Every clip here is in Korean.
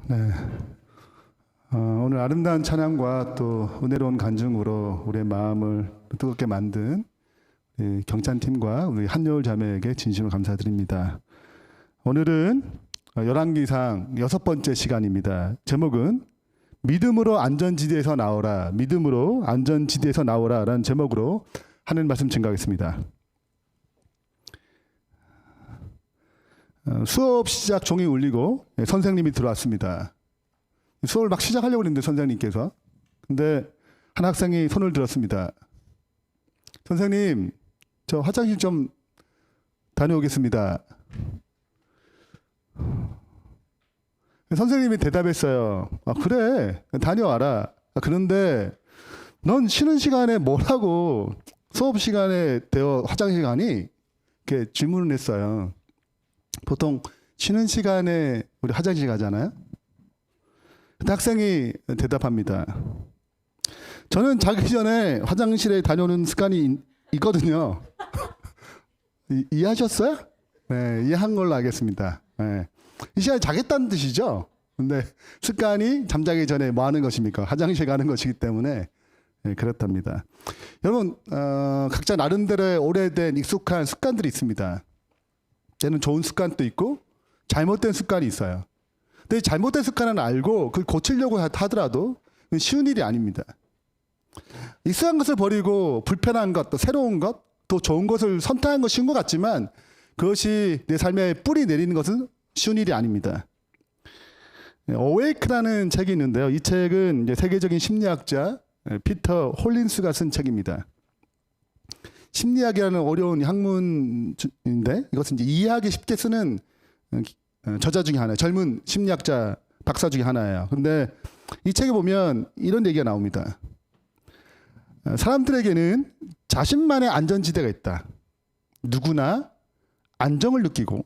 네. 오늘 아름다운 찬양과 또 은혜로운 간증으로 우리의 마음을 뜨겁게 만든 경찬팀과 우리 한여울 자매에게 진심으로 감사드립니다. 오늘은 열왕기상 6번째 시간입니다. 제목은 믿음으로 안전지대에서 나오라, 믿음으로 안전지대에서 나오라 라는 제목으로 하는 말씀 증거하겠습니다. 수업 시작 종이 울리고 선생님이 들어왔습니다. 수업을 막 시작하려고 했는데 선생님께서, 근데 한 학생이 손을 들었습니다. 선생님, 저 화장실 좀 다녀오겠습니다. 선생님이 대답했어요. 아, 그래, 다녀와라. 그런데 넌 쉬는 시간에 뭘 하고 수업 시간에 화장실 가니? 이렇게 질문을 했어요. 보통 쉬는 시간에 우리 화장실 가잖아요. 학생이 대답합니다. 저는 자기 전에 화장실에 다녀오는 습관이 있거든요. 이해하셨어요? 네, 이해한 걸로 알겠습니다. 네. 이 시간에 자겠다는 뜻이죠. 근데 습관이 잠자기 전에 뭐 하는 것입니까? 화장실 가는 것이기 때문에 그렇답니다. 여러분, 각자 나름대로의 오래된 익숙한 습관들이 있습니다. 때는 좋은 습관도 있고 잘못된 습관이 있어요. 근데 잘못된 습관은 알고 그걸 고치려고 하더라도 쉬운 일이 아닙니다. 익숙한 것을 버리고 불편한 것, 또 새로운 것, 또 좋은 것을 선택하는 것이 쉬운 것 같지만 그것이 내 삶에 뿌리 내리는 것은 쉬운 일이 아닙니다. 어웨이크라는 책이 있는데요. 이 책은 이제 세계적인 심리학자 피터 홀린스가 쓴 책입니다. 심리학이라는 어려운 학문인데 이것은 이제 이해하기 쉽게 쓰는 저자 중에 하나예요. 젊은 심리학자 박사 중에 하나예요. 근데 이 책에 보면 이런 얘기가 나옵니다. 사람들에게는 자신만의 안전지대가 있다. 누구나 안정을 느끼고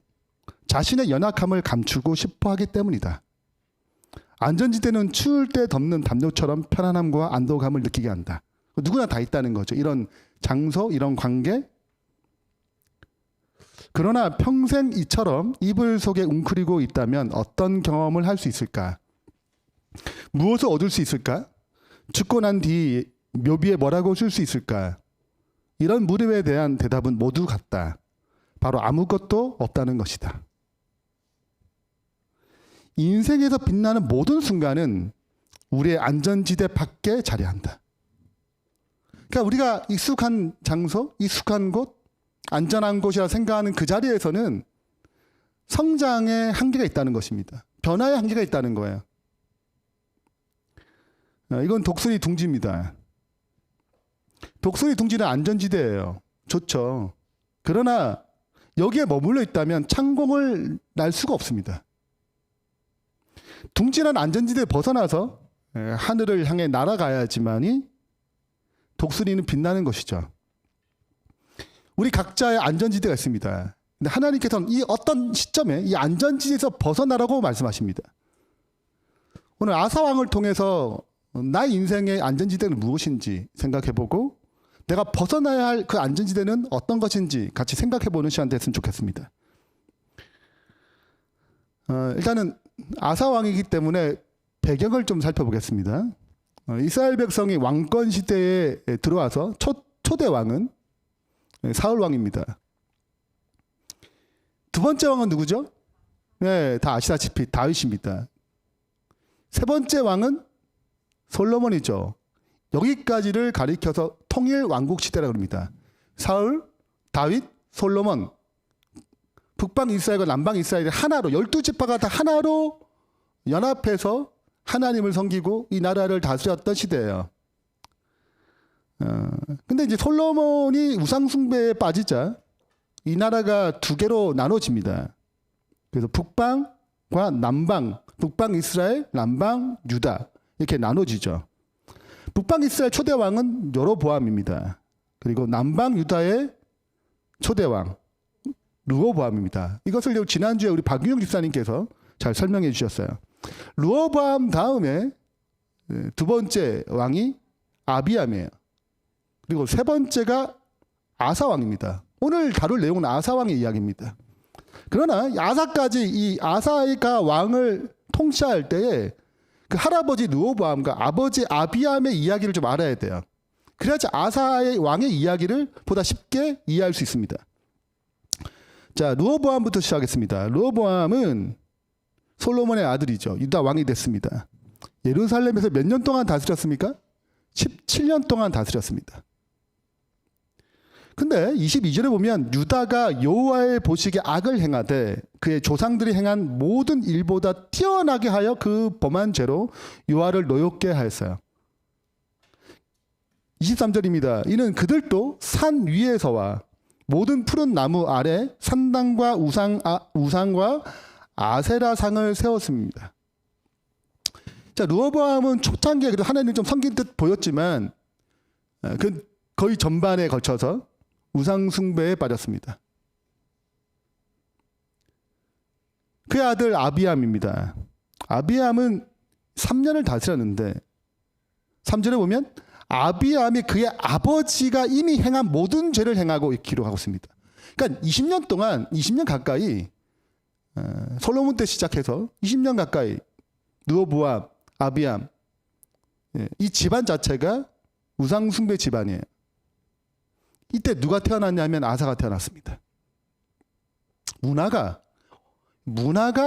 자신의 연약함을 감추고 싶어 하기 때문이다. 안전지대는 추울 때 덮는 담요처럼 편안함과 안도감을 느끼게 한다. 누구나 다 있다는 거죠. 이런 장소, 이런 관계. 그러나 평생 이처럼 이불 속에 웅크리고 있다면 어떤 경험을 할 수 있을까? 무엇을 얻을 수 있을까? 죽고 난 뒤 묘비에 뭐라고 쓸 수 있을까? 이런 물음에 대한 대답은 모두 같다. 바로 아무것도 없다는 것이다. 인생에서 빛나는 모든 순간은 우리의 안전지대 밖에 자리한다. 그러니까 우리가 익숙한 장소, 익숙한 곳, 안전한 곳이라 생각하는 그 자리에서는 성장의 한계가 있다는 것입니다. 변화의 한계가 있다는 거예요. 이건 독수리 둥지입니다. 독수리 둥지는 안전지대예요. 좋죠. 그러나 여기에 머물러 있다면 창공을 날 수가 없습니다. 둥지는 안전지대에 벗어나서 하늘을 향해 날아가야지만이 독수리는 빛나는 것이죠. 우리 각자의 안전지대가 있습니다. 근데 하나님께서는 이 어떤 시점에 이 안전지대에서 벗어나라고 말씀하십니다. 오늘 아사왕을 통해서 나의 인생의 안전지대는 무엇인지 생각해보고 내가 벗어나야 할 그 안전지대는 어떤 것인지 같이 생각해보는 시간 됐으면 좋겠습니다. 일단은 아사왕이기 때문에 배경을 좀 살펴보겠습니다. 이스라엘 백성이 왕권 시대에 들어와서 초대 왕은 사울 왕입니다. 두 번째 왕은 누구죠? 네, 다 아시다시피 다윗입니다. 세 번째 왕은 솔로몬이죠. 여기까지를 가리켜서 통일 왕국 시대라고 합니다. 사울, 다윗, 솔로몬, 북방 이스라엘과 남방 이스라엘이 하나로 12지파가 다 하나로 연합해서 하나님을 섬기고 이 나라를 다스렸던 시대예요. 근데 이제 솔로몬이 우상숭배에 빠지자 이 나라가 두 개로 나눠집니다. 그래서 북방과 남방, 북방 이스라엘, 남방 유다 이렇게 나눠지죠. 북방 이스라엘 초대왕은 여로보암입니다. 그리고 남방 유다의 초대왕 르호보암입니다. 이것을 지난주에 우리 박유영 집사님께서 잘 설명해 주셨어요. 르호보암 다음에 두 번째 왕이 아비암이에요. 그리고 세 번째가 아사왕입니다. 오늘 다룰 내용은 아사왕의 이야기입니다. 그러나 아사까지 이 아사가 왕을 통치할 때에 그 할아버지 르호보암과 아버지 아비암의 이야기를 좀 알아야 돼요. 그래야지 아사의 왕의 이야기를 보다 쉽게 이해할 수 있습니다. 자, 르호보암부터 시작하겠습니다. 르호보암은 솔로몬의 아들이죠. 유다 왕이 됐습니다. 예루살렘에서 몇 년 동안 다스렸습니까? 17년 동안 다스렸습니다. 근데 22절에 보면 유다가 여호와의 보시기에 악을 행하되 그의 조상들이 행한 모든 일보다 뛰어나게 하여 그 범한 죄로 여호와를 노엽게 하였어요. 23절입니다. 이는 그들도 산 위에서와 모든 푸른 나무 아래 산당과 우상과 아세라상을 세웠습니다. 자, 르호보암은 초창기에 그래도 하나님 좀 섬긴 듯 보였지만 그 거의 전반에 걸쳐서 우상 숭배에 빠졌습니다. 그의 아들 아비암입니다. 아비암은 3년을 다스렸는데 3절에 보면 아비암이 그의 아버지가 이미 행한 모든 죄를 행하고 기록하고 있습니다. 그러니까 20년 가까이 솔로몬 때 시작해서 20년 가까이 르호보암, 아비암 이 집안 자체가 우상 숭배 집안이에요. 이때 누가 태어났냐면 아사가 태어났습니다. 문화가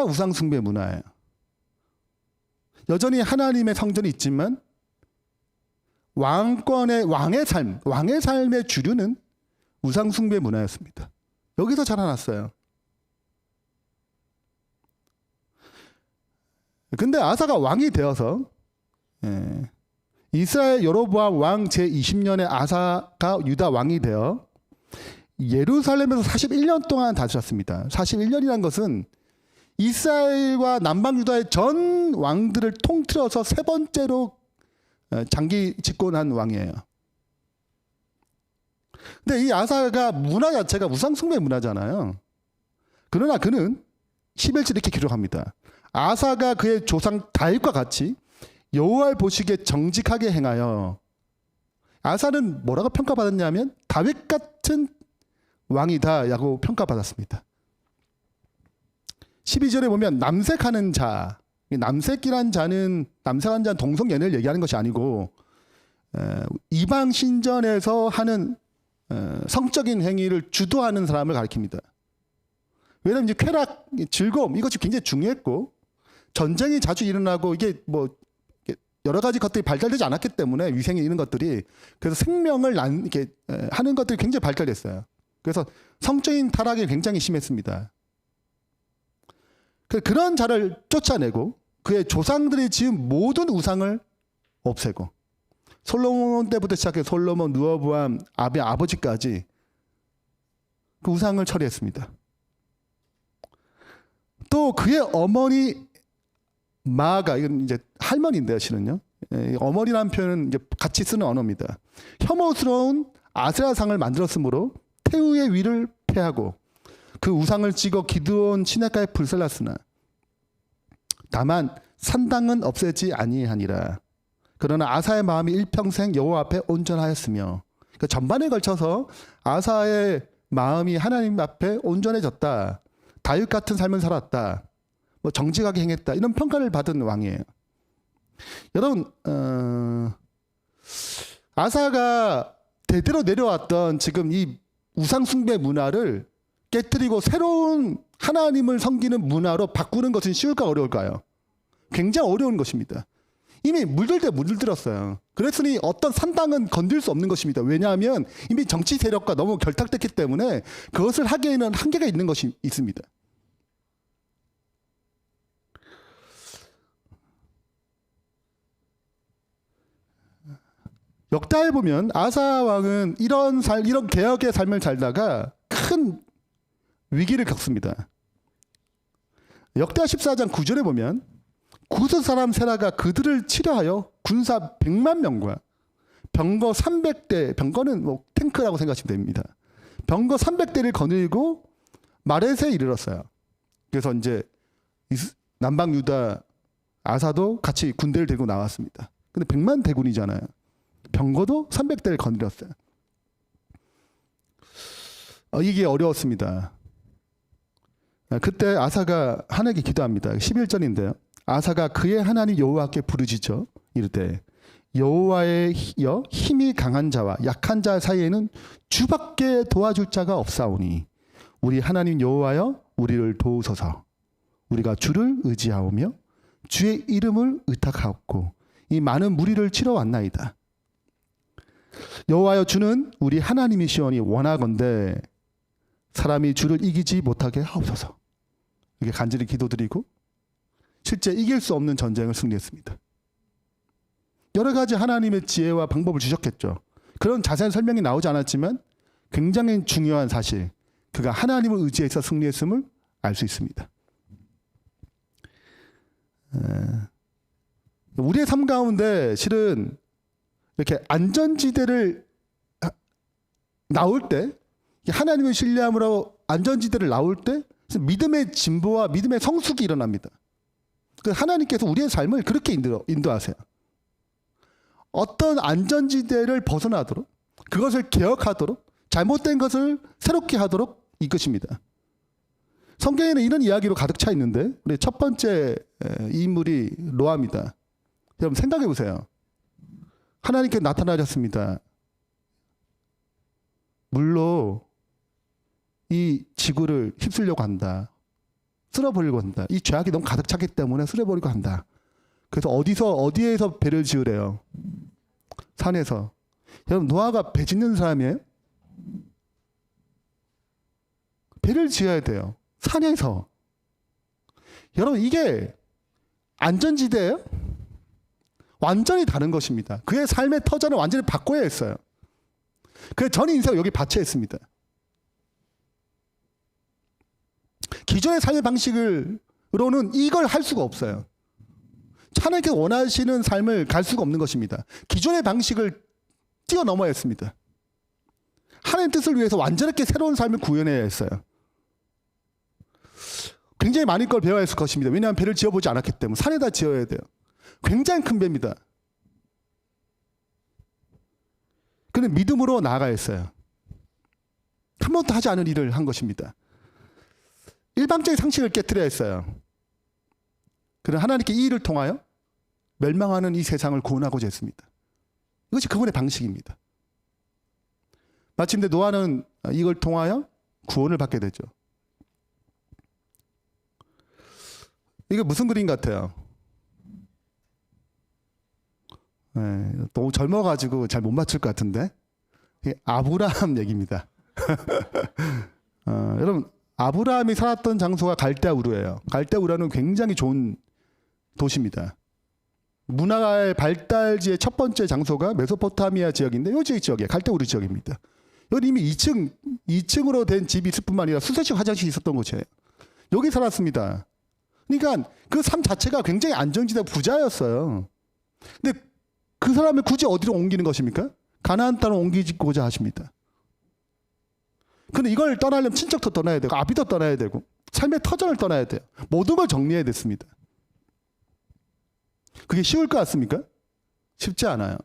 우상 숭배 문화예요. 여전히 하나님의 성전이 있지만 왕의 삶의 주류는 우상 숭배 문화였습니다. 여기서 자라났어요. 근데 아사가 왕이 되어서 이스라엘 여로보암 왕 제20년에 아사가 유다 왕이 되어 예루살렘에서 41년 동안 다스렸습니다. 41년이란 것은 이스라엘과 남방 유다의 전 왕들을 통틀어서 세 번째로 장기 집권한 왕이에요. 근데 이 아사가 문화 자체가 우상 숭배 문화잖아요. 그러나 그는 11절 이렇게 기록합니다. 아사가 그의 조상 다윗과 같이 여호와를 보시기에 정직하게 행하여. 아사는 뭐라고 평가받았냐면 다윗 같은 왕이다라고 평가받았습니다. 12절에 보면 남색하는 자, 남색이란 자는 남색한 자는 동성연애를 얘기하는 것이 아니고 이방 신전에서 하는 성적인 행위를 주도하는 사람을 가리킵니다. 왜냐하면 이제 쾌락, 즐거움 이것이 굉장히 중요했고 전쟁이 자주 일어나고 이게 뭐 여러 가지 것들이 발달되지 않았기 때문에 위생이 이런 것들이 그래서 생명을 이렇게 하는 것들이 굉장히 발달됐어요. 그래서 성적인 타락이 굉장히 심했습니다. 그런 자를 쫓아내고 그의 조상들이 지은 모든 우상을 없애고 솔로몬 때부터 시작해 솔로몬, 르호보암, 아버지까지 그 우상을 처리했습니다. 또 그의 어머니 마아가, 이건 이제 할머니인데요, 실은요. 어머니라는 표현은 이제 같이 쓰는 언어입니다. 혐오스러운 아세라상을 만들었으므로 태우의 위를 패하고 그 우상을 찍어 기드온 시냇가에 불살랐으나 다만 산당은 없애지 아니하니라. 그러나 아사의 마음이 일평생 여호와 앞에 온전하였으며, 그러니까 전반에 걸쳐서 아사의 마음이 하나님 앞에 온전해졌다. 다윗 같은 삶을 살았다. 뭐 정직하게 행했다. 이런 평가를 받은 왕이에요. 여러분, 아사가 대대로 내려왔던 지금 이 우상 숭배 문화를 깨뜨리고 새로운 하나님을 섬기는 문화로 바꾸는 것은 쉬울까 어려울까요? 굉장히 어려운 것입니다. 이미 물들 때 물들었어요. 그랬으니 어떤 산당은 건들 수 없는 것입니다. 왜냐하면 이미 정치 세력과 너무 결탁됐기 때문에 그것을 하기에는 한계가 있는 것이 있습니다. 역다에 보면 아사 왕은 이런 개혁의 삶을 살다가 큰 위기를 겪습니다. 역대하 14장 9절에 보면 구스 사람 세라가 그들을 치려하여 군사 100만 명과 병거 300대, 병거는 뭐 탱크라고 생각하시면 됩니다. 병거 300대를 거느리고 마렛에 이르렀어요. 그래서 이제 남방 유다 아사도 같이 군대를 들고 나왔습니다. 근데 100만 대군이잖아요. 병거도 300대를 거느렸어요. 이게 어려웠습니다. 그때 아사가 하나님께 기도합니다. 11절인데요. 아사가 그의 하나님 여호와께 부르짖어 이르되 여호와여 힘이 강한 자와 약한 자 사이에는 주밖에 도와줄 자가 없사오니 우리 하나님 여호와여 우리를 도우소서. 우리가 주를 의지하오며 주의 이름을 의탁하옵고 이 많은 무리를 치러 왔나이다. 여호와여 주는 우리 하나님이시오니 원하건대 사람이 주를 이기지 못하게 하옵소서. 이게 간절히 기도드리고 실제 이길 수 없는 전쟁을 승리했습니다. 여러 가지 하나님의 지혜와 방법을 주셨겠죠. 그런 자세한 설명이 나오지 않았지만 굉장히 중요한 사실, 그가 하나님을 의지해서 승리했음을 알 수 있습니다. 우리의 삶 가운데 실은 이렇게 안전지대를 나올 때, 하나님을 신뢰함으로 안전지대를 나올 때 믿음의 진보와 믿음의 성숙이 일어납니다. 하나님께서 우리의 삶을 그렇게 인도하세요. 어떤 안전지대를 벗어나도록, 그것을 개혁하도록, 잘못된 것을 새롭게 하도록 이끄십니다. 성경에는 이런 이야기로 가득 차 있는데 우리 첫 번째 인물이 노아입니다. 여러분 생각해 보세요. 하나님께 나타나셨습니다. 물로 이 지구를 휩쓸려고 한다. 쓸어버리려고 한다. 이 죄악이 너무 가득 찼기 때문에 쓸어버리려고 한다. 그래서 어디에서 배를 지으래요? 산에서. 여러분 노아가 배 짓는 사람이에요? 배를 지어야 돼요. 산에서. 여러분 이게 안전지대예요? 완전히 다른 것입니다. 그의 삶의 터전을 완전히 바꿔야 했어요. 그래서 전 인생을 여기 바쳐야 했습니다. 기존의 삶의 방식으로는 이걸 할 수가 없어요. 하나님께서 원하시는 삶을 갈 수가 없는 것입니다. 기존의 방식을 뛰어넘어야 했습니다. 하나님 뜻을 위해서 완전하게 새로운 삶을 구현해야 했어요. 굉장히 많은 걸 배워야 했을 것입니다. 왜냐하면 배를 지어보지 않았기 때문에. 산에다 지어야 돼요. 굉장히 큰 배입니다. 그는 믿음으로 나아가야 했어요. 한 번도 하지 않은 일을 한 것입니다. 일방적인 상식을 깨트려야 했어요. 그는 하나님께 이 일을 통하여 멸망하는 이 세상을 구원하고자 했습니다. 이것이 그분의 방식입니다. 마침내 노아는 이걸 통하여 구원을 받게 되죠. 이게 무슨 그림 같아요? 네, 너무 젊어가지고 잘 못 맞출 것 같은데 이게 아브라함 얘기입니다. 여러분 아브라함이 살았던 장소가 갈대우르예요. 갈대우르는 굉장히 좋은 도시입니다. 문화의 발달지의 첫 번째 장소가 메소포타미아 지역인데 이 지역이에요. 갈대우르 지역입니다. 여기 이미 2층으로 된 집이 있을 뿐만 아니라 수세식 화장실이 있었던 곳이에요. 여기 살았습니다. 그러니까 그 삶 자체가 굉장히 안정지대 부자였어요. 근데 그 사람을 굳이 어디로 옮기는 것입니까? 가나안 땅으로 옮기고자 하십니다. 근데 이걸 떠나려면 친척도 떠나야 되고 아비도 떠나야 되고 삶의 터전을 떠나야 돼요. 모든 걸 정리해야 됐습니다. 그게 쉬울 것 같습니까? 쉽지 않아요.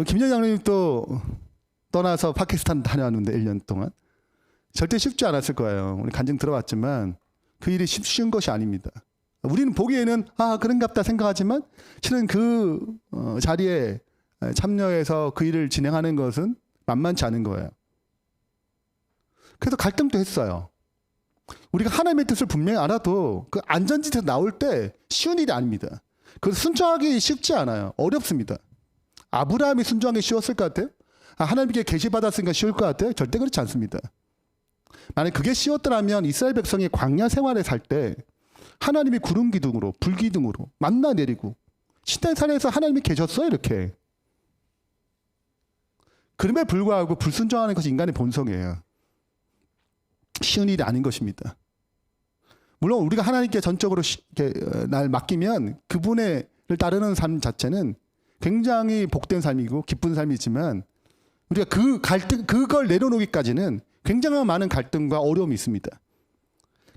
김현 장로님 또 떠나서 파키스탄 다녀왔는데 1년 동안 절대 쉽지 않았을 거예요. 우리 간증 들어봤지만 그 일이 쉬운 것이 아닙니다. 우리는 보기에는 그런갑다 생각하지만 실은 그 자리에 참여해서 그 일을 진행하는 것은 만만치 않은 거예요. 그래서 갈등도 했어요. 우리가 하나님의 뜻을 분명히 알아도 그 안전지대에서 나올 때 쉬운 일이 아닙니다. 그래서 순종하기 쉽지 않아요. 어렵습니다. 아브라함이 순종하기 쉬웠을 것 같아요? 하나님께 계시받았으니까 쉬울 것 같아요? 절대 그렇지 않습니다. 만약 그게 쉬웠더라면 이스라엘 백성이 광야 생활에 살 때 하나님이 구름 기둥으로 불 기둥으로 만나 내리고 시내산에서 하나님이 계셨어요 이렇게. 그럼에 불구하고 불순종하는 것이 인간의 본성이에요. 쉬운 일이 아닌 것입니다. 물론 우리가 하나님께 전적으로 날 맡기면 그분을 따르는 삶 자체는 굉장히 복된 삶이고 기쁜 삶이지만 우리가 그걸 내려놓기까지는 굉장히 많은 갈등과 어려움이 있습니다.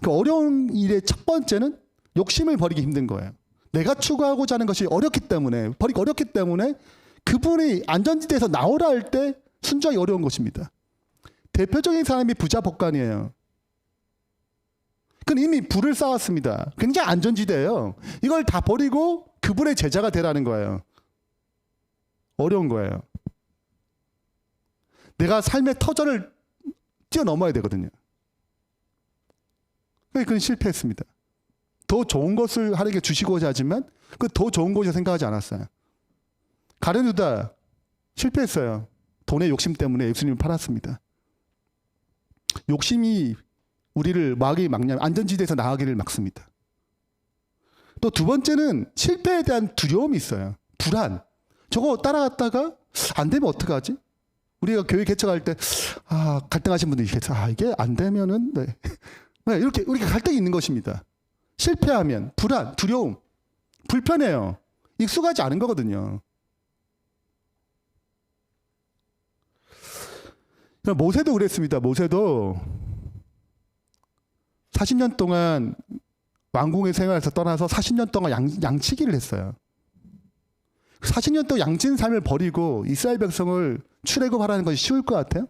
그 어려운 일의 첫 번째는 욕심을 버리기 힘든 거예요. 내가 추구하고자 하는 것이 어렵기 때문에, 버리기 어렵기 때문에 그분이 안전지대에서 나오라 할 때 순종하기 어려운 것입니다. 대표적인 사람이 부자 법관이에요. 그건 이미 불을 쌓았습니다. 굉장히 안전지대예요. 이걸 다 버리고 그분의 제자가 되라는 거예요. 어려운 거예요. 내가 삶의 터전을 뛰어넘어야 되거든요. 그건 실패했습니다. 더 좋은 것을 하나님께 주시고자 하지만 그 더 좋은 것이라 생각하지 않았어요. 가룟 유다 실패했어요. 돈의 욕심 때문에 예수님을 팔았습니다. 욕심이 우리를 마귀 막냐 안전지대에서 나가기를 막습니다. 또 두 번째는 실패에 대한 두려움이 있어요. 불안. 저거 따라갔다가 안 되면 어떡하지? 우리가 교회 개척할 때 갈등하신 분들이 계세요. 이게 안 되면은 네. 네, 이렇게 우리가 갈등이 있는 것입니다. 실패하면 불안, 두려움, 불편해요. 익숙하지 않은 거거든요. 모세도 그랬습니다. 모세도 40년 동안 왕궁의 생활에서 떠나서 40년 동안 양치기를 했어요. 40년 동안 양치는 삶을 버리고 이스라엘 백성을 출애굽하라는 것이 쉬울 것 같아요?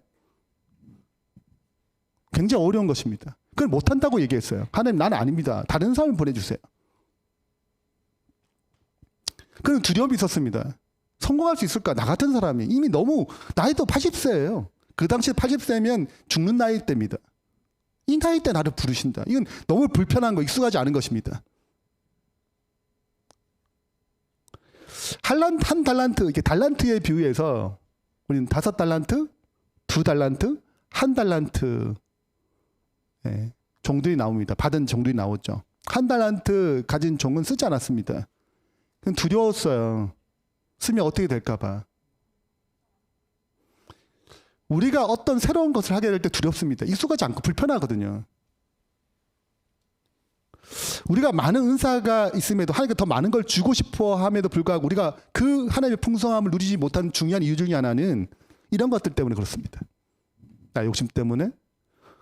굉장히 어려운 것입니다. 그걸 못한다고 얘기했어요. 하나님 나는 아닙니다. 다른 사람을 보내주세요. 그런 두려움이 있었습니다. 성공할 수 있을까? 나 같은 사람이 이미 너무 나이도 80세예요. 그 당시에 80세면 죽는 나이 때입니다. 이 나이 때 나를 부르신다. 이건 너무 불편한 거, 익숙하지 않은 것입니다. 한 달란트, 이게 달란트에 비유해서 우리는 5달란트, 2달란트, 1달란트 종들이 나옵니다. 받은 종들이 나오죠. 1달란트 가진 종은 쓰지 않았습니다. 그건 두려웠어요. 쓰면 어떻게 될까 봐. 우리가 어떤 새로운 것을 하게 될 때 두렵습니다. 익숙하지 않고 불편하거든요. 우리가 많은 은사가 있음에도 하나님께 더 많은 걸 주고 싶어 함에도 불구하고 우리가 그 하나님의 풍성함을 누리지 못한 중요한 이유 중에 하나는 이런 것들 때문에 그렇습니다. 나의 욕심 때문에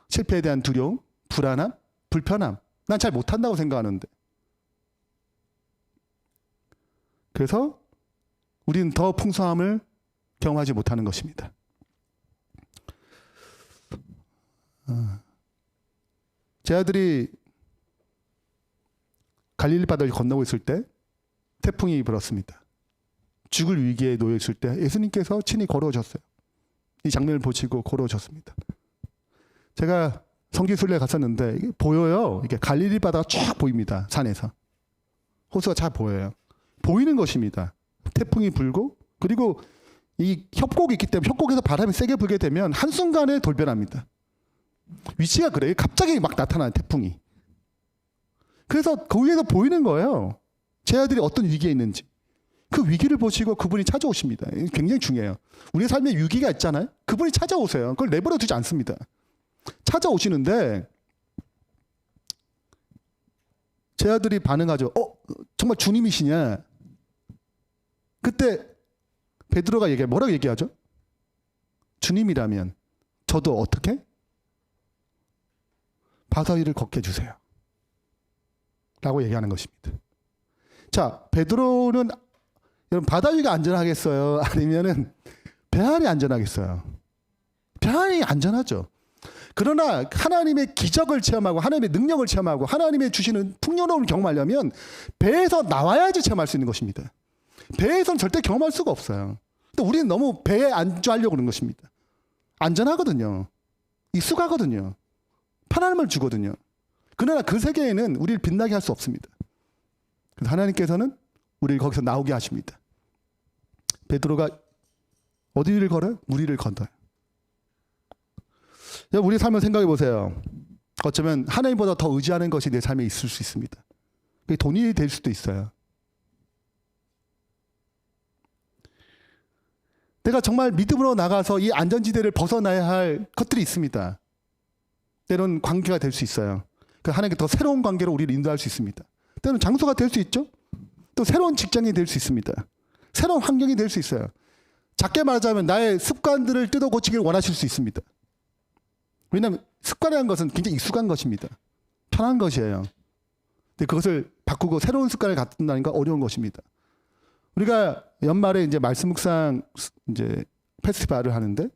실패에 대한 두려움, 불안함, 불편함. 난 잘 못한다고 생각하는데. 그래서 우리는 더 풍성함을 경험하지 못하는 것입니다. 제 아들이 갈릴리 바다를 건너고 있을 때 태풍이 불었습니다. 죽을 위기에 놓여 있을 때 예수님께서 친히 걸어오셨어요. 이 장면을 보시고 걸어오셨습니다. 제가 성지순례 갔었는데 이게 보여요. 이게 갈릴리 바다가 쫙 보입니다. 산에서. 호수가 잘 보여요. 보이는 것입니다. 태풍이 불고 그리고 이 협곡이 있기 때문에 협곡에서 바람이 세게 불게 되면 한순간에 돌변합니다. 위치가 그래요. 갑자기 막 나타나는 태풍이. 그래서 그 위에서 보이는 거예요. 제 아들이 어떤 위기에 있는지. 그 위기를 보시고 그분이 찾아오십니다. 굉장히 중요해요. 우리 삶에 위기가 있잖아요. 그분이 찾아오세요. 그걸 내버려 두지 않습니다. 찾아오시는데 제 아들이 반응하죠. 정말 주님이시냐? 그때 베드로가 뭐라고 얘기하죠? 주님이라면 저도 어떻게? 바다 위를 걷게 해주세요. 라고 얘기하는 것입니다. 자, 베드로는 여러분 바다 위가 안전하겠어요? 아니면은 배 안이 안전하겠어요? 배 안이 안전하죠. 그러나 하나님의 기적을 체험하고 하나님의 능력을 체험하고 하나님의 주시는 풍요로움을 경험하려면 배에서 나와야지 체험할 수 있는 것입니다. 배에서는 절대 경험할 수가 없어요. 근데 우리는 너무 배에 안주하려고 그러는 것입니다. 안전하거든요. 익숙하거든요. 편안함을 주거든요. 그러나 그 세계에는 우리를 빛나게 할 수 없습니다. 그래서 하나님께서는 우리를 거기서 나오게 하십니다. 베드로가 어디를 걸어요? 물 위를 건너요. 우리 삶을 생각해 보세요. 어쩌면 하나님보다 더 의지하는 것이 내 삶에 있을 수 있습니다. 그게 돈이 될 수도 있어요. 내가 정말 믿음으로 나가서 이 안전지대를 벗어나야 할 것들이 있습니다. 때로는 관계가 될 수 있어요. 하나님께 더 새로운 관계로 우리를 인도할 수 있습니다. 때로는 장소가 될 수 있죠. 또 새로운 직장이 될 수 있습니다. 새로운 환경이 될 수 있어요. 작게 말하자면 나의 습관들을 뜯어 고치기를 원하실 수 있습니다. 왜냐하면 습관이라는 것은 굉장히 익숙한 것입니다. 편한 것이에요. 근데 그것을 바꾸고 새로운 습관을 갖는다는 건 어려운 것입니다. 우리가 연말에 이제 말씀 묵상 이제 페스티벌을 하는데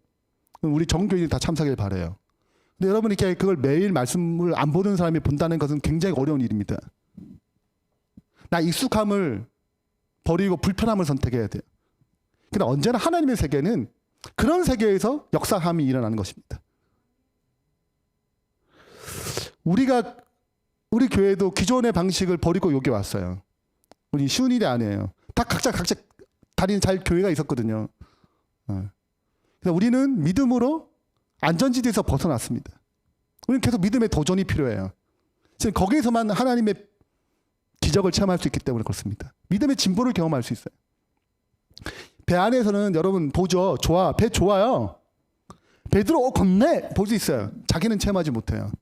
우리 전교인이 다 참석을 바래요. 근데 여러분 이렇게 그걸 매일 말씀을 안 보는 사람이 본다는 것은 굉장히 어려운 일입니다. 나 익숙함을 버리고 불편함을 선택해야 돼요. 근데 언제나 하나님의 세계는 그런 세계에서 역사함이 일어나는 것입니다. 우리 교회도 기존의 방식을 버리고 여기 왔어요. 우리 쉬운 일이 아니에요. 다 각자 다니는 잘 교회가 있었거든요. 그래서 우리는 믿음으로 안전지대에서 벗어났습니다. 우리는 계속 믿음의 도전이 필요해요. 지금 거기에서만 하나님의 기적을 체험할 수 있기 때문에 그렇습니다. 믿음의 진보를 경험할 수 있어요. 배 안에서는 여러분 보죠. 배 좋아요. 배 들어 걷네 볼 수 있어요. 자기는 체험하지 못해요.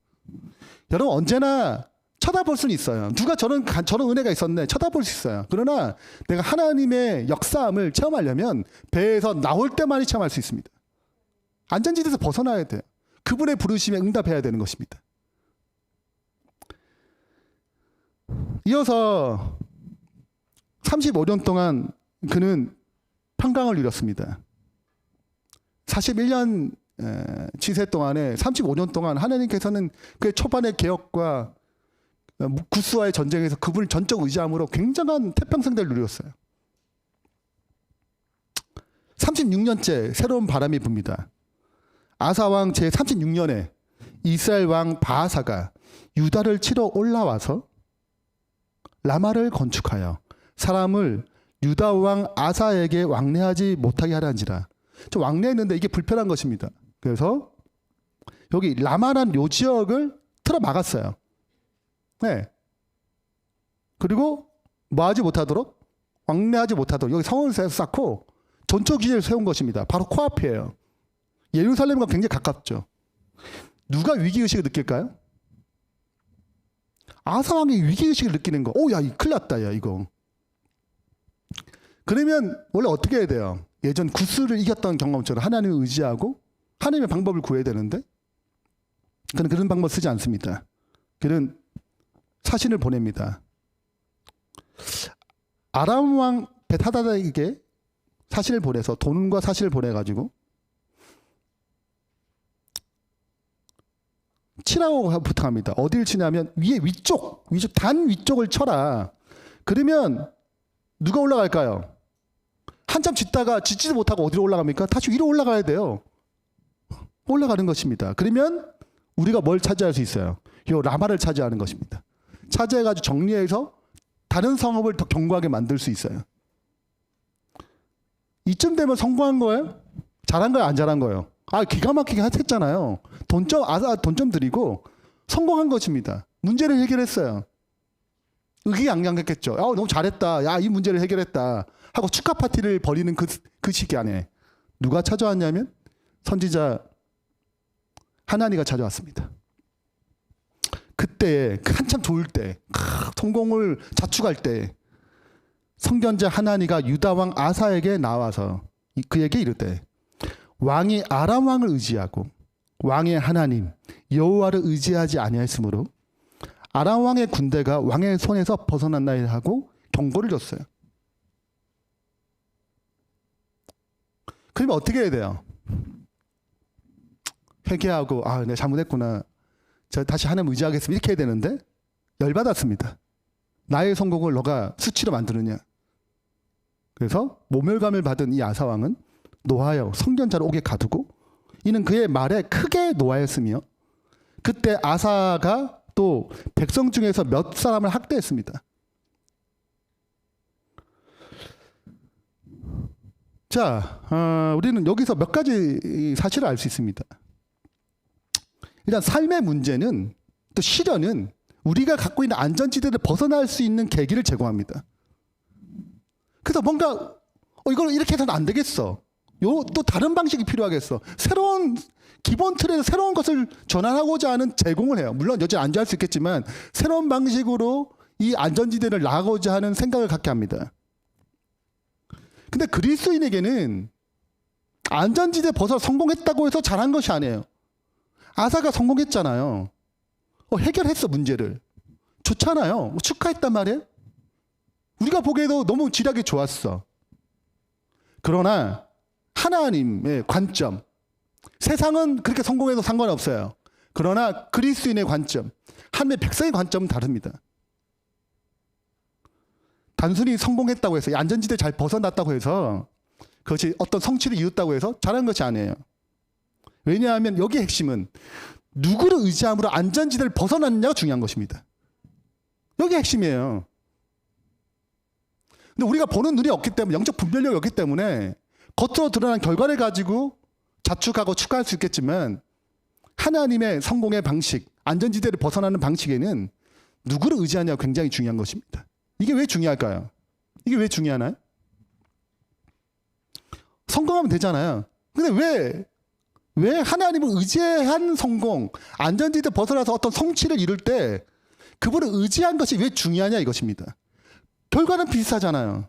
여러분 언제나 쳐다볼 수는 있어요. 누가 저런 은혜가 있었네 쳐다볼 수 있어요. 그러나 내가 하나님의 역사함을 체험하려면 배에서 나올 때만이 체험할 수 있습니다. 안전지대에서 벗어나야 돼요. 그분의 부르심에 응답해야 되는 것입니다. 이어서 35년 동안 그는 평강을 이뤘습니다. 41년 지세 동안에 35년 동안 하나님께서는 그의 초반의 개혁과 구스와의 전쟁에서 그분을 전적 의지함으로 굉장한 태평성대를 누렸어요. 36년째 새로운 바람이 붑니다. 아사왕 제36년에 이스라엘 왕 바하사가 유다를 치러 올라와서 라마를 건축하여 사람을 유다 왕 아사에게 왕래하지 못하게 하란지라. 좀 왕래했는데 이게 불편한 것입니다. 그래서 여기 라마란 요 지역을 틀어 막았어요. 네. 그리고 뭐 하지 못하도록 왕래하지 못하도록 여기 성을 쌓고 전초 기지를 세운 것입니다. 바로 코앞이에요. 예루살렘과 굉장히 가깝죠. 누가 위기의식을 느낄까요? 아사왕이 위기의식을 느끼는 거. 오, 야, 큰일 났다, 야, 이거. 그러면 원래 어떻게 해야 돼요? 예전 구스를 이겼던 경험처럼 하나님을 의지하고 하나님의 방법을 구해야 되는데 그는 그런 방법 쓰지 않습니다. 그는 사신을 보냅니다. 아람 왕 벳하다다에게 사신을 보내서 돈과 사신을 보내가지고 치라고 부탁합니다. 어디를 치냐면 위쪽 단 위쪽을 쳐라. 그러면 누가 올라갈까요? 한참 짓다가 짓지도 못하고 어디로 올라갑니까? 다시 위로 올라가야 돼요. 올라가는 것입니다. 그러면 우리가 뭘 차지할 수 있어요? 요 라마를 차지하는 것입니다. 차지해가지고 정리해서 다른 성읍을 더 견고하게 만들 수 있어요. 이쯤 되면 성공한 거예요? 잘한 거예요? 안 잘한 거예요? 기가 막히게 했잖아요. 돈 좀 드리고 성공한 것입니다. 문제를 해결했어요. 의기양양했겠죠. 너무 잘했다. 야, 이 문제를 해결했다. 하고 축하 파티를 벌이는 그 시기 안에 누가 찾아왔냐면 선지자 하나니가 찾아왔습니다. 그때 한참 좋을 때 성공을 자축할 때 선견자 하나니가 유다 왕 아사에게 나와서 그에게 이르되 왕이 아람 왕을 의지하고 왕의 하나님 여호와를 의지하지 아니하였으므로 아람 왕의 군대가 왕의 손에서 벗어났나이다 하고 경고를 줬어요. 그러면 어떻게 해야 돼요? 회개하고 내가 잘못했구나. 저 다시 하나님 의지하겠습니다. 이렇게 해야 되는데 열받았습니다. 나의 성공을 너가 수치로 만드느냐. 그래서 모멸감을 받은 이 아사왕은 노하여 선견자를 옥에 가두고 이는 그의 말에 크게 노하였으며 그때 아사가 또 백성 중에서 몇 사람을 학대했습니다. 자, 우리는 여기서 몇 가지 사실을 알 수 있습니다. 일단 삶의 문제는 또 시련은 우리가 갖고 있는 안전지대를 벗어날 수 있는 계기를 제공합니다. 그래서 뭔가 이걸 이렇게 해서는 안 되겠어. 또 다른 방식이 필요하겠어. 새로운 기본 틀에서 새로운 것을 전환하고자 하는 제공을 해요. 물론 여전히 안전할 수 있겠지만 새로운 방식으로 이 안전지대를 나가고자 하는 생각을 갖게 합니다. 근데 그리스도인에게는 안전지대 벗어 성공했다고 해서 잘한 것이 아니에요. 아사가 성공했잖아요. 해결했어 문제를. 좋잖아요. 축하했단 말이에요. 우리가 보기에도 너무 지략이 좋았어. 그러나 하나님의 관점, 세상은 그렇게 성공해도 상관없어요. 그러나 그리스도인의 관점, 하나님의 백성의 관점은 다릅니다. 단순히 성공했다고 해서, 안전지대 잘 벗어났다고 해서 그것이 어떤 성취를 이뤘다고 해서 잘한 것이 아니에요. 왜냐하면 여기의 핵심은 누구를 의지함으로 안전지대를 벗어났느냐가 중요한 것입니다. 여기 핵심이에요. 근데 우리가 보는 눈이 없기 때문에, 영적 분별력이 없기 때문에 겉으로 드러난 결과를 가지고 자축하고 추가할 수 있겠지만, 하나님의 성공의 방식, 안전지대를 벗어나는 방식에는 누구를 의지하냐가 굉장히 중요한 것입니다. 이게 왜 중요할까요? 이게 왜 중요하나요? 성공하면 되잖아요. 근데 왜 하나님을 의지한 성공, 안전지대 벗어나서 어떤 성취를 이룰 때 그분을 의지한 것이 왜 중요하냐 이것입니다. 결과는 비슷하잖아요.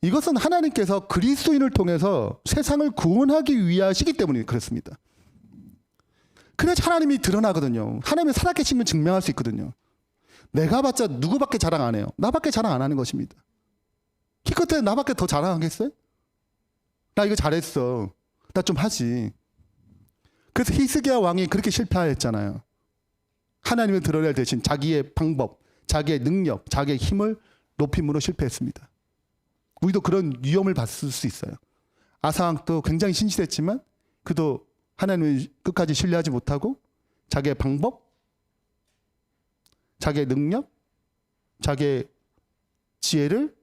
이것은 하나님께서 그리스도인을 통해서 세상을 구원하기 위하시기 때문에 그렇습니다. 그래서 하나님이 드러나거든요. 하나님이 살아계심을 증명할 수 있거든요. 내가 봤자 누구밖에 자랑 안 해요. 나밖에 자랑 안 하는 것입니다. 기껏해 나밖에 더 자랑하겠어요? 나 이거 잘했어. 나 좀 하지. 그래서 히스기야 왕이 그렇게 실패했잖아요. 하나님을 드러낼 대신 자기의 방법, 자기의 능력, 자기의 힘을 높임으로 실패했습니다. 우리도 그런 위험을 받을 수 있어요. 아사왕도 굉장히 신실했지만 그도 하나님을 끝까지 신뢰하지 못하고 자기의 방법, 자기의 능력, 자기의 지혜를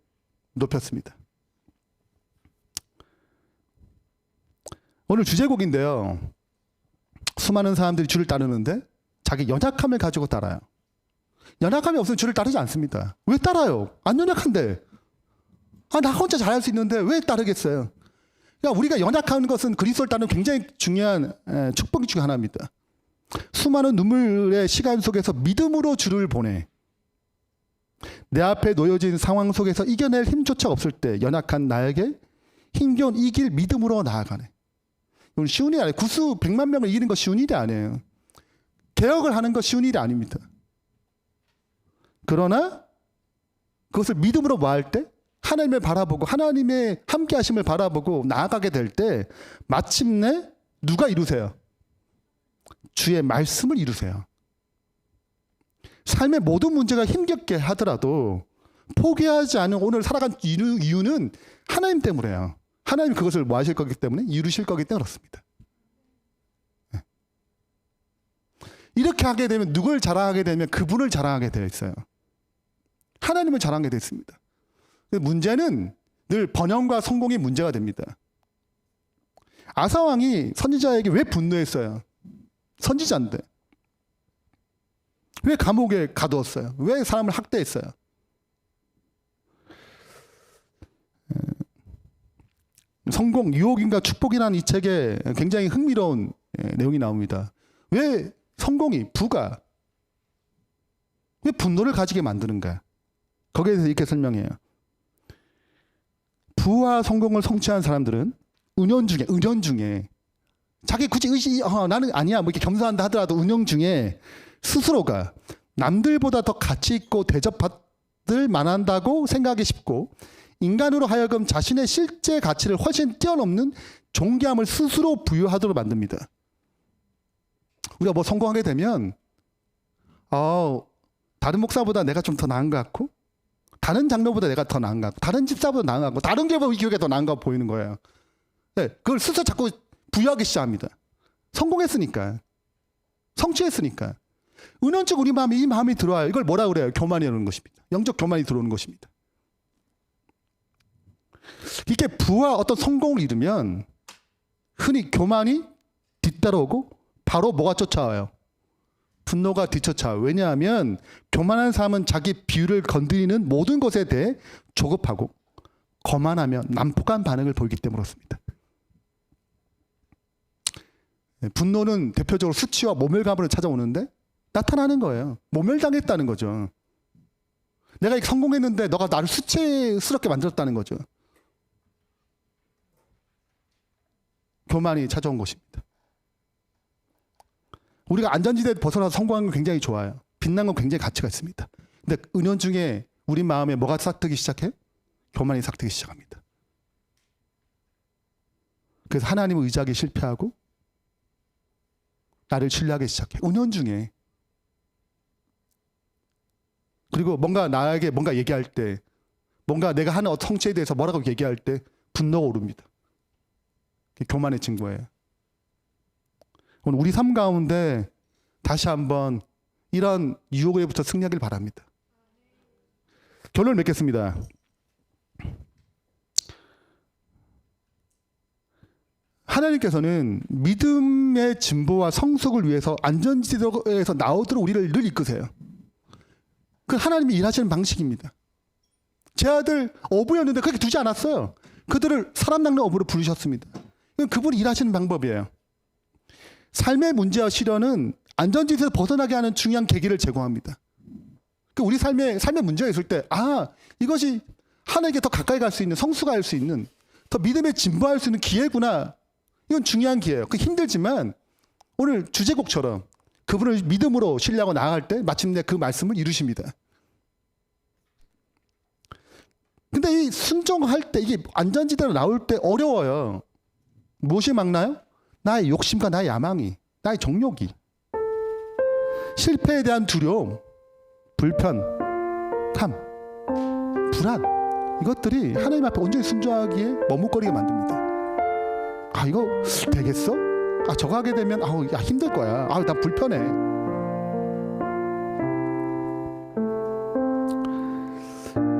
높였습니다. 오늘 주제곡인데요. 수많은 사람들이 주를 따르는데 자기 연약함을 가지고 따라요. 연약함이 없으면 주를 따르지 않습니다. 왜 따라요? 안 연약한데. 나 혼자 잘할 수 있는데 왜 따르겠어요? 그러니까 우리가 연약한 것은 그리스도를 따르는 굉장히 중요한 축복 중 하나입니다. 수많은 눈물의 시간 속에서 믿음으로 주를 보내. 내 앞에 놓여진 상황 속에서 이겨낼 힘조차 없을 때 연약한 나에게 힘겨운 이 길 믿음으로 나아가네. 이건 쉬운 일이 아니에요. 구수 100만 명을 이기는 거 쉬운 일이 아니에요. 개혁을 하는 거 쉬운 일이 아닙니다. 그러나 그것을 믿음으로 뭐할 때 하나님을 바라보고 하나님의 함께 하심을 바라보고 나아가게 될 때 마침내 누가 이루세요? 주의 말씀을 이루세요. 삶의 모든 문제가 힘겹게 하더라도 포기하지 않은 오늘 살아간 이유는 하나님 때문에요. 하나님 그것을 뭐 하실 거기 때문에 이루실 거기 때문에 그렇습니다. 이렇게 하게 되면 누굴 자랑하게 되면 그분을 자랑하게 되어 있어요. 하나님을 자랑하게 되어 있습니다. 문제는 늘 번영과 성공이 문제가 됩니다. 아사왕이 선지자에게 왜 분노했어요? 선지자인데. 왜 감옥에 가두었어요? 왜 사람을 학대했어요? 성공, 유혹인가 축복이라는 이 책에 굉장히 흥미로운 내용이 나옵니다. 왜 성공이, 부가 왜 분노를 가지게 만드는가? 거기에 대해서 이렇게 설명해요. 부와 성공을 성취한 사람들은 은연 중에 자기 굳이 나는 아니야 뭐 이렇게 겸손한다 하더라도 운영 중에 스스로가 남들보다 더 가치 있고 대접받을 만한다고 생각하기 쉽고 인간으로 하여금 자신의 실제 가치를 훨씬 뛰어넘는 존귀함을 스스로 부여하도록 만듭니다. 우리가 뭐 성공하게 되면 다른 목사보다 내가 좀 더 나은 것 같고 다른 장로보다 내가 더 나은 것 같고 다른 집사보다 나은 것 같고 다른 교회가 더 나은 것 같고 보이는 거예요. 네, 그걸 스스로 자꾸 부여하기 시작합니다. 성공했으니까. 성취했으니까. 은연적 우리 마음에 이 마음이 들어와요. 이걸 뭐라 그래요? 교만이라는 것입니다. 영적 교만이 들어오는 것입니다. 이렇게 부와 어떤 성공을 이루면 흔히 교만이 뒤따라오고 바로 뭐가 쫓아와요? 분노가 뒤쫓아와요. 왜냐하면 교만한 사람은 자기 비율을 건드리는 모든 것에 대해 조급하고 거만하며 난폭한 반응을 보이기 때문에 그렇습니다. 분노는 대표적으로 수치와 모멸감으로 찾아오는데 나타나는 거예요. 모멸당했다는 거죠. 내가 성공했는데 너가 나를 수치스럽게 만들었다는 거죠. 교만이 찾아온 것입니다. 우리가 안전지대에 벗어나서 성공하는 건 굉장히 좋아요. 빛난 건 굉장히 가치가 있습니다. 근데 은연중에 우리 마음에 뭐가 싹트기 시작해? 교만이 싹트기 시작합니다. 그래서 하나님을 의지하기 실패하고 나를 신뢰하기 시작해. 은연중에. 그리고 뭔가 나에게 뭔가 얘기할 때, 뭔가 내가 하는 어떤 성취에 대해서 뭐라고 얘기할 때 분노가 오릅니다. 그게 교만의 증거예요. 오늘 우리 삶 가운데 다시 한번 이런 유혹에부터 승리하길 바랍니다. 결론을 맺겠습니다. 하나님께서는 믿음의 진보와 성숙을 위해서 안전지대에서 나오도록 우리를 늘 이끄세요. 그 하나님이 일하시는 방식입니다. 제 아들 어부였는데 그렇게 두지 않았어요. 그들을 사람 낚는 어부로 부르셨습니다. 이건 그분이 일하시는 방법이에요. 삶의 문제와 시련은 안전지대에서 벗어나게 하는 중요한 계기를 제공합니다. 우리 삶의 문제가 있을 때, 이것이 하나님께 더 가까이 갈 수 있는, 성숙할 수 있는, 더 믿음에 진보할 수 있는 기회구나. 이건 중요한 기회예요. 힘들지만 오늘 주제곡처럼 그분을 믿음으로 신뢰하고 나아갈 때 마침내 그 말씀을 이루십니다. 근데 이 순종할 때, 이게 안전지대로 나올 때 어려워요. 무엇이 막나요? 나의 욕심과 나의 야망이, 나의 정욕이, 실패에 대한 두려움, 불편, 탐, 불안, 이것들이 하나님 앞에 온전히 순종하기에 머뭇거리게 만듭니다. 이거 되겠어? 저거 하게 되면 힘들 거야. 나 불편해.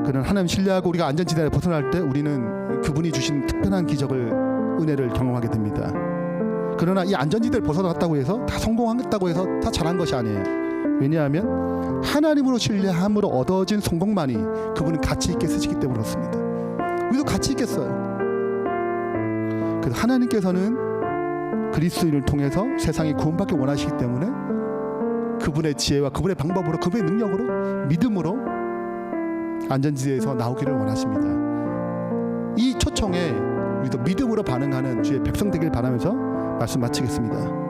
그는 하나님 신뢰하고 우리가 안전지대를 벗어날 때 우리는 그분이 주신 특별한 기적을, 은혜를 경험하게 됩니다. 그러나 이 안전지대를 벗어났다고 해서 다 성공했다고 해서 다 잘한 것이 아니에요. 왜냐하면 하나님으로 신뢰함으로 얻어진 성공만이 그분은 가치 있게 쓰시기 때문에 그렇습니다. 우리도 가치 있게 써요. 그래서 하나님께서는 그리스도인을 통해서 세상이 구원받기 원하시기 때문에 그분의 지혜와 그분의 방법으로, 그분의 능력으로, 믿음으로 안전지대에서 나오기를 원하십니다. 이 초청에 우리도 믿음으로 반응하는 주의 백성 되길 바라면서 말씀 마치겠습니다.